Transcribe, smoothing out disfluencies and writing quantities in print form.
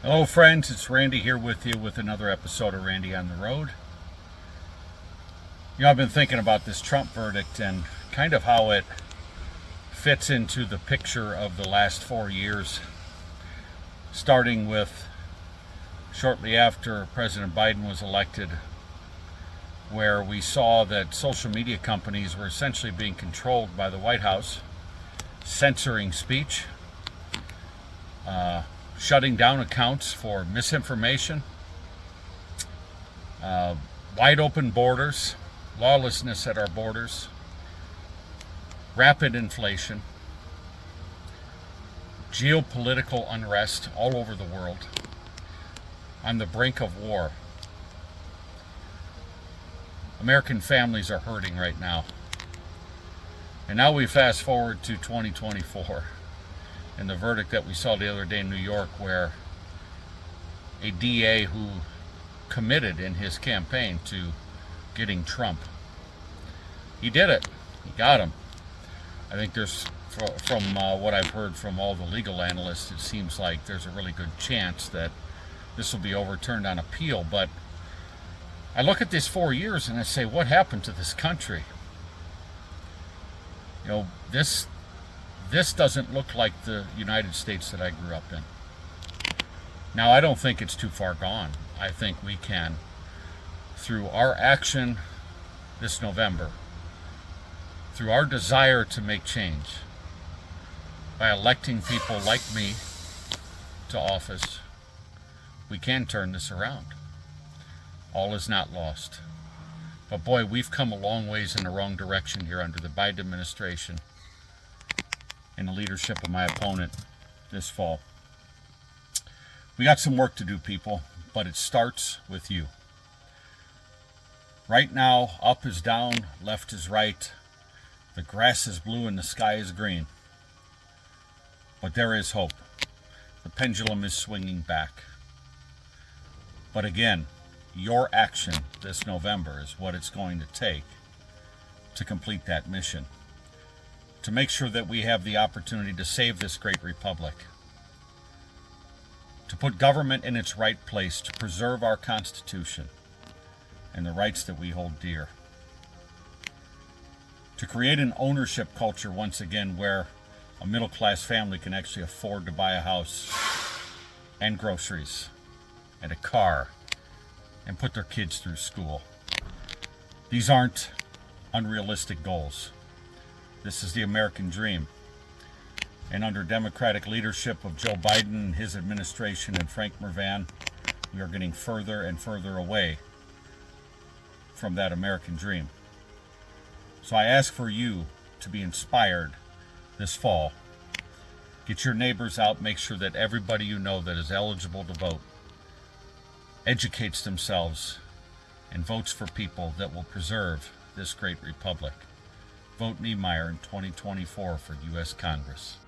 Hello friends, it's Randy here with you with another episode of Randy on the Road. I've been thinking about this Trump verdict and kind of how it fits into the picture of the last 4 years, starting with shortly after President Biden was elected, where we saw that social media companies were essentially being controlled by the White House, censoring speech, shutting down accounts for misinformation, wide open borders, lawlessness at our borders, rapid inflation, geopolitical unrest all over the world, on the brink of war. American families are hurting right now. And now we fast forward to 2024. And the verdict that we saw the other day in New York, where a DA who committed in his campaign to getting Trump, he did it. He got him. I think there's, from what I've heard from all the legal analysts, it seems like there's a really good chance that this will be overturned on appeal. But I look at these 4 years and I say, what happened to this country? This doesn't look like the United States that I grew up in. Now, I don't think it's too far gone. I think we can, through our action this November, through our desire to make change, by electing people like me to office, we can turn this around. All is not lost. But boy, we've come a long ways in the wrong direction here under the Biden administration and the leadership of my opponent this fall. We got some work to do, people, but it starts with you. Right now, up is down, left is right, the grass is blue and the sky is green. But there is hope. The pendulum is swinging back. But again, your action this November is what it's going to take to complete that mission, to make sure that we have the opportunity to save this great republic, to put government in its right place, to preserve our Constitution and the rights that we hold dear, to create an ownership culture once again where a middle-class family can actually afford to buy a house and groceries and a car and put their kids through school. These aren't unrealistic goals. This is the American dream. And under Democratic leadership of Joe Biden and his administration and Frank Mrvan, we are getting further and further away from that American dream. So I ask for you to be inspired this fall. Get your neighbors out, make sure that everybody you know that is eligible to vote educates themselves and votes for people that will preserve this great republic. Vote Niemeyer in 2024 for U.S. Congress.